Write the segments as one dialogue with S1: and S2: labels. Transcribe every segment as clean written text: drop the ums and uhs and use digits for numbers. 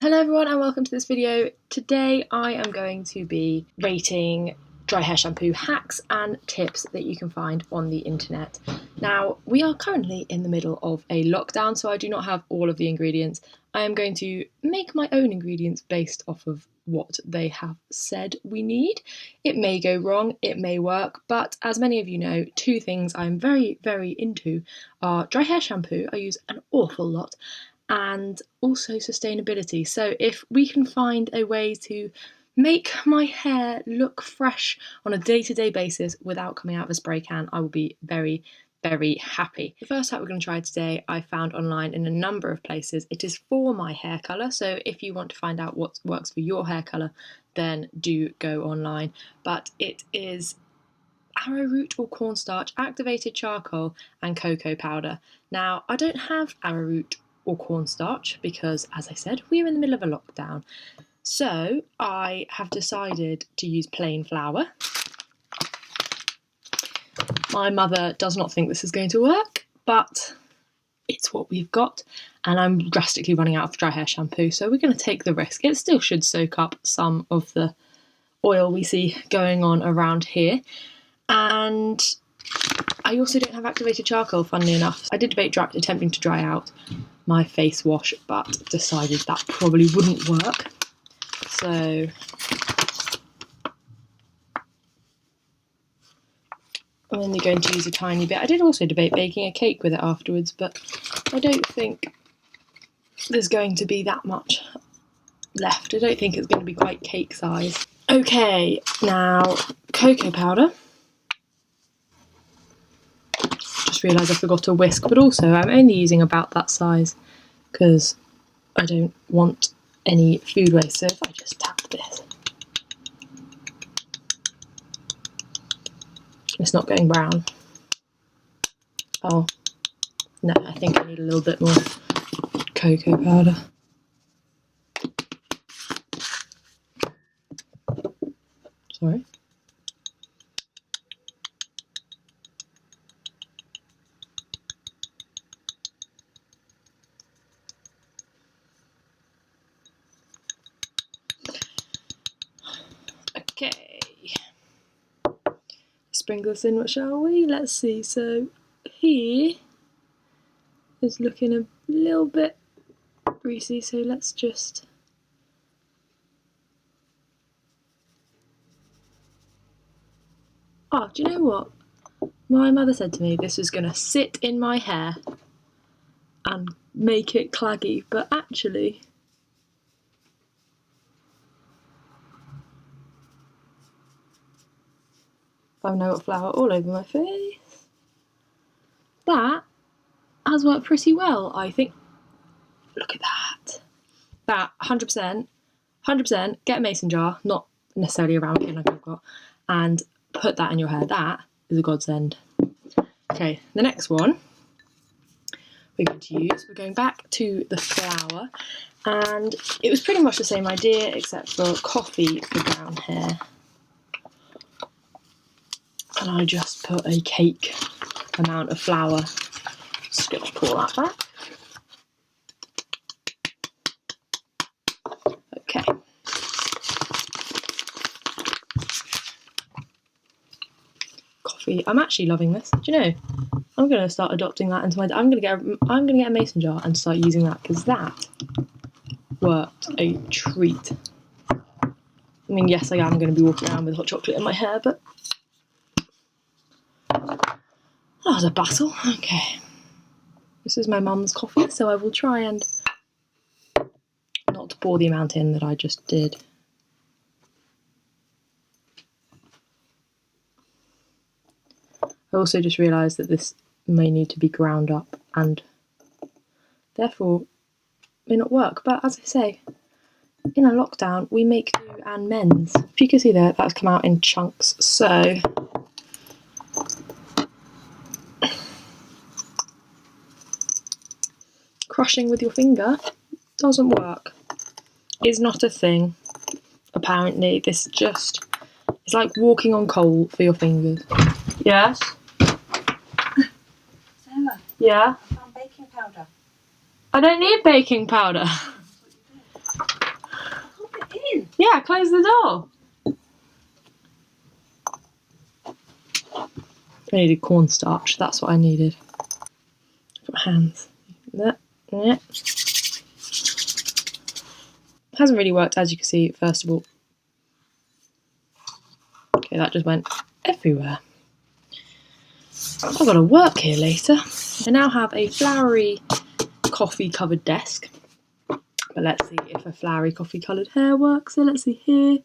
S1: Hello everyone and welcome to this video. Today I am going to be rating dry hair shampoo hacks and tips that you can find on the internet. Now, we are currently in the middle of a lockdown, so I do not have all of the ingredients. I am going to make my own ingredients based off of what they have said we need. It may go wrong, it may work, but as many of you know, two things I'm very, very into are dry hair shampoo. I use an awful lot, and also sustainability. So if we can find a way to make my hair look fresh on a day-to-day basis without coming out of a spray can, I will be very, very happy. The first hack we're going to try today I found online in a number of places. It is for my hair colour, so if you want to find out what works for your hair colour, then do go online. But it is arrowroot or cornstarch, activated charcoal and cocoa powder. Now, I don't have arrowroot or cornstarch because, as I said, we're in the middle of a lockdown. So I have decided to use plain flour. My mother does not think this is going to work, but it's what we've got, and I'm drastically running out of dry hair shampoo, so we're going to take the risk. It still should soak up some of the oil we see going on around here. And I also don't have activated charcoal, funnily enough. I did debate attempting to dry out my face wash, but decided that probably wouldn't work. So I'm only going to use a tiny bit. I did also debate baking a cake with it afterwards, but I don't think there's going to be that much left. I don't think it's going to be quite cake size. Okay, now cocoa powder. Just realised I forgot a whisk, but also I'm only using about that size because I don't want any food waste. So if I just tap this, it's not going brown. Oh, no, I think I need a little bit more cocoa powder. Sorry. Okay, sprinkle this in, shall we? Let's see. So here is looking a little bit greasy, so let's just do you know what? My mother said to me this was going to sit in my hair and make it claggy, but actually I've now got flour all over my face. That has worked pretty well, I think. Look at that. That 100%, get a mason jar, not necessarily a round pin like I've got, and put that in your hair. That is a godsend. Okay, the next one we're going to use, we're going back to the flour, and it was pretty much the same idea except for coffee for brown hair. And I just put a cake amount of flour. Just going to pour that back. Okay. Coffee. I'm actually loving this. Do you know? I'm going to start adopting that into my. I'm going to get a mason jar and start using that because that worked a treat. I mean, yes, I am going to be walking around with hot chocolate in my hair, but that was a battle. Okay. This is my mum's coffee, so I will try and not pour the amount in that I just did. I also just realised that this may need to be ground up and therefore may not work. But as I say, in a lockdown, we make do and mends. If you can see there, that's come out in chunks. So crushing with your finger doesn't work. It's not a thing, apparently. This just, it's like walking on coal for your fingers. Yes?
S2: Sarah,
S1: Yeah?
S2: I found baking powder.
S1: I don't need baking powder. Yeah, close the door. I needed cornstarch, that's what I needed. Got my hands. Yeah. Hasn't really worked, as you can see, first of all. Okay, that just went everywhere. I've got to work here later. I now have a flowery coffee covered desk. But let's see if a flowery coffee coloured hair works. So let's see here.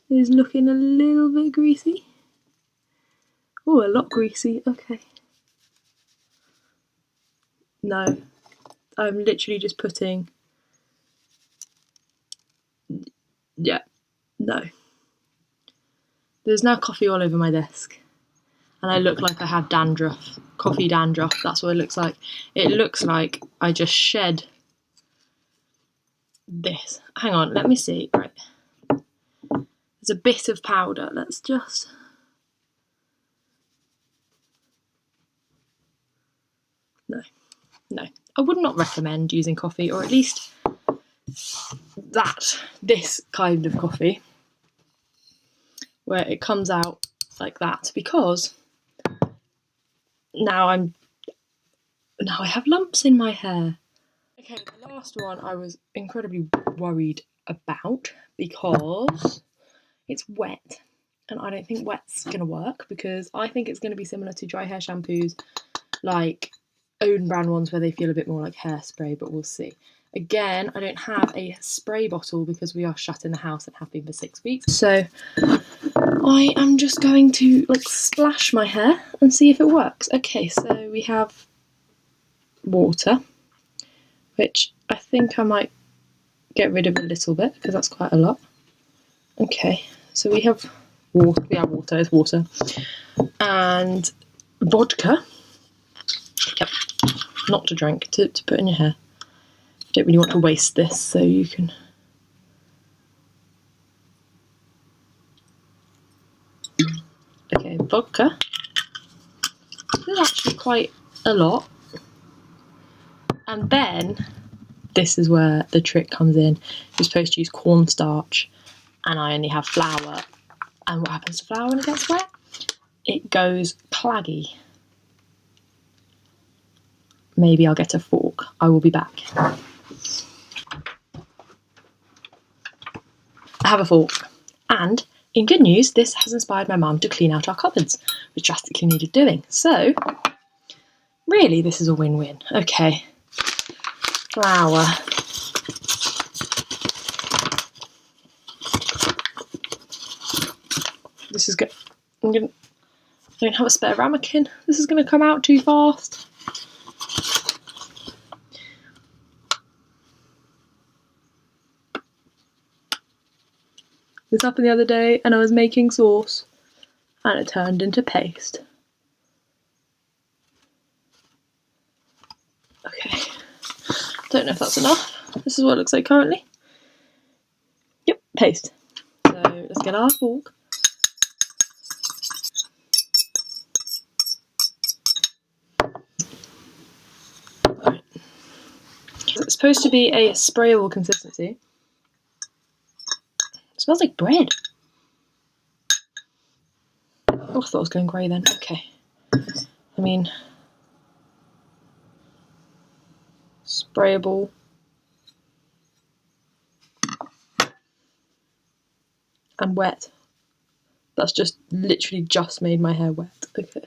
S1: It is looking a little bit greasy. Oh, a lot greasy. Okay. No. I'm literally just putting... Yeah. No. There's now coffee all over my desk. And I look like I have dandruff. Coffee dandruff. That's what it looks like. It looks like I just shed this. Hang on, let me see. Right. There's a bit of powder. Let's just... No. I would not recommend using coffee, or at least this kind of coffee, where it comes out like that, because now I have lumps in my hair. Okay, the last one I was incredibly worried about because it's wet, and I don't think wet's gonna work, because I think it's gonna be similar to dry hair shampoos, like own brand ones where they feel a bit more like hairspray, but we'll see. Again, I don't have a spray bottle because we are shut in the house and have been for 6 weeks. So I am just going to splash my hair and see if it works. Okay, so we have water, which I think I might get rid of a little bit because that's quite a lot. Okay, so we have water. It's water. And vodka. Yep, not to drink, to put in your hair. Don't really want to waste this, so you can... Okay, vodka. This is actually quite a lot. And then, this is where the trick comes in. You're supposed to use cornstarch, and I only have flour. And what happens to flour when it gets wet? It goes claggy. Maybe I'll get a fork. I will be back. I have a fork. And in good news, this has inspired my mum to clean out our cupboards, which drastically needed doing. So, really, this is a win-win. Okay. Flour. This is good. I don't have a spare ramekin. This is going to come out too fast. This happened the other day, and I was making sauce, and it turned into paste. Okay, don't know if that's enough. This is what it looks like currently. Yep, paste. So let's get our fork. Right. It's supposed to be a sprayable consistency. It smells like bread. Oh, I thought it was going grey then. Okay. I mean, sprayable. And wet. That's just literally just made my hair wet. Okay.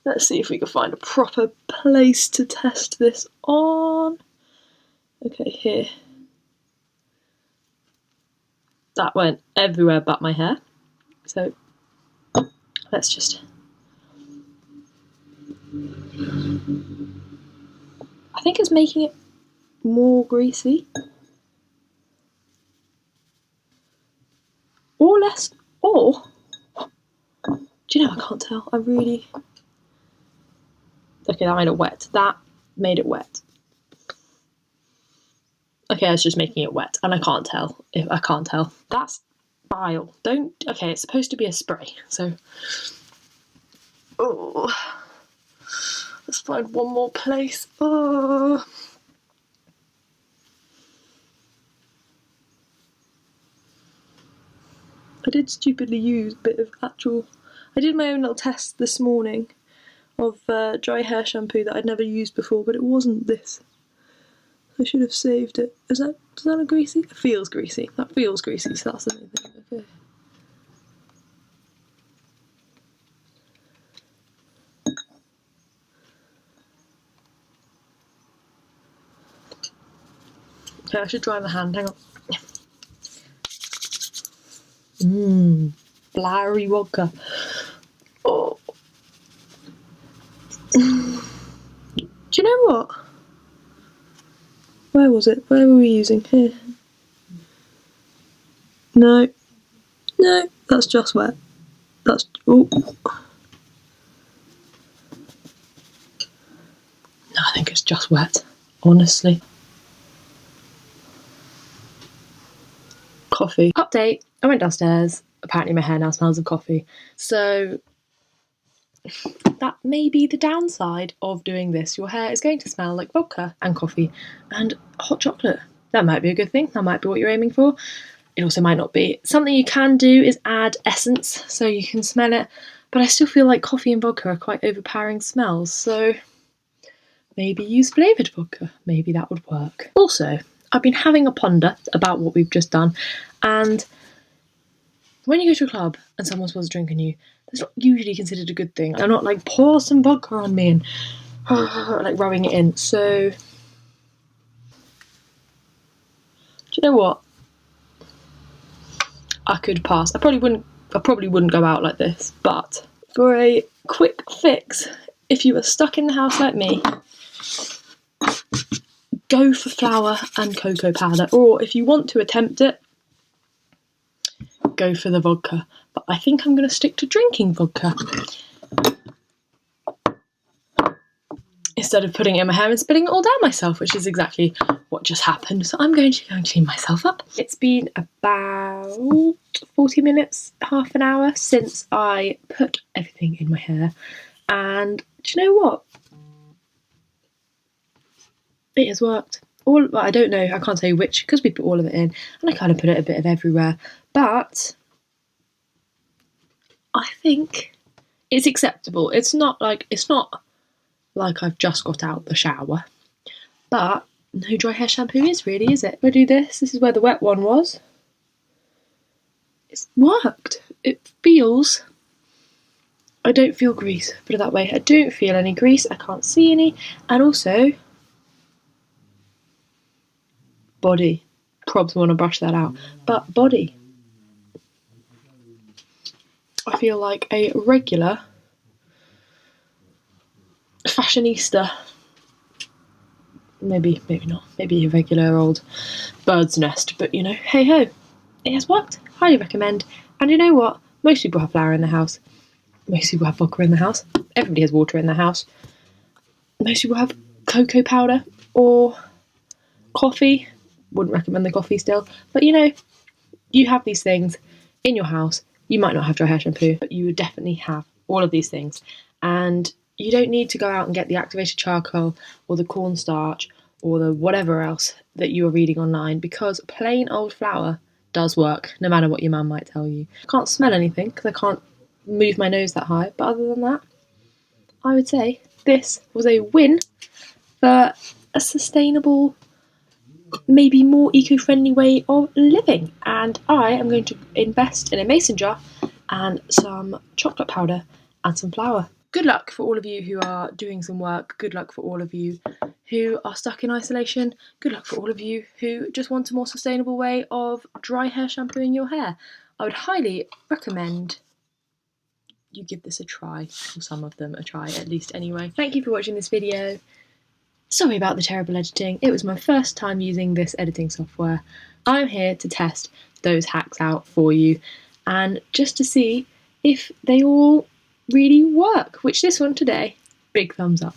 S1: Let's see if we can find a proper place to test this on. Okay, here. That went everywhere but my hair. So let's just... I think it's making it more greasy. Or less, or... Do you know, I can't tell. I really... Okay, that made it wet. That made it wet. Okay, it's just making it wet, and I can't tell. I can't tell. That's bile. Don't... Okay, it's supposed to be a spray, so... Oh... Let's find one more place. Oh... I did stupidly use a bit of actual... I did my own little test this morning of dry hair shampoo that I'd never used before, but it wasn't this. I should have saved it. Does that look greasy? It feels greasy. That feels greasy, so that's the main thing. Okay. Okay, I should dry my hand. Hang on. Flowery vodka. Oh. Do you know what? Where was it? Where were we using? Here. No. No, that's just wet. That's... oh. No, I think it's just wet. Honestly. Coffee. Update. I went downstairs. Apparently my hair now smells of coffee. So that may be the downside of doing this. Your hair is going to smell like vodka and coffee and hot chocolate. That might be a good thing. That might be what you're aiming for. It also might not be. Something you can do is add essence so you can smell it, but I still feel like coffee and vodka are quite overpowering smells, so maybe use flavoured vodka. Maybe that would work. Also, I've been having a ponder about what we've just done, and when you go to a club and someone spills a drink on you, that's not usually considered a good thing. They're not like, pour some vodka on me and like rubbing it in. So, do you know what? I could pass. I probably wouldn't go out like this, but for a quick fix, if you were stuck in the house like me, go for flour and cocoa powder, or if you want to attempt it, go for the vodka. But I think I'm going to stick to drinking vodka instead of putting it in my hair and spilling it all down myself, which is exactly what just happened. So I'm going to go and clean myself up. It's been about 40 minutes, half an hour since I put everything in my hair, and do you know what? It has worked. Well, I don't know, I can't say which, because we put all of it in, and I kind of put it a bit of everywhere, but I think it's acceptable. It's not like I've just got out the shower, but no dry hair shampoo is really, is it? I do this. This is where the wet one was. It's worked. It feels... I don't feel grease, put it that way. I don't feel any grease. I can't see any. And also, body. Probs want to brush that out. But body. I feel like a regular fashionista. Maybe not. Maybe a regular old bird's nest. But, you know, hey ho. It has worked. Highly recommend. And you know what? Most people have flour in the house. Most people have vodka in the house. Everybody has water in their house. Most people have cocoa powder or coffee. Wouldn't recommend the coffee still. But you know, you have these things in your house. You might not have dry hair shampoo, but you would definitely have all of these things. And you don't need to go out and get the activated charcoal or the cornstarch or the whatever else that you are reading online, because plain old flour does work, no matter what your mum might tell you. I can't smell anything because I can't move my nose that high, but other than that, I would say this was a win for a sustainable, maybe more eco-friendly way of living. And I am going to invest in a mason jar and some chocolate powder and some flour. Good luck for all of you who are doing some work. Good luck for all of you who are stuck in isolation. Good luck for all of you who just want a more sustainable way of dry hair shampooing your hair. I would highly recommend you give this a try, or some of them a try at least anyway. Thank you for watching this video. Sorry about the terrible editing. It was my first time using this editing software. I'm here to test those hacks out for you and just to see if they all really work, which this one today, big thumbs up.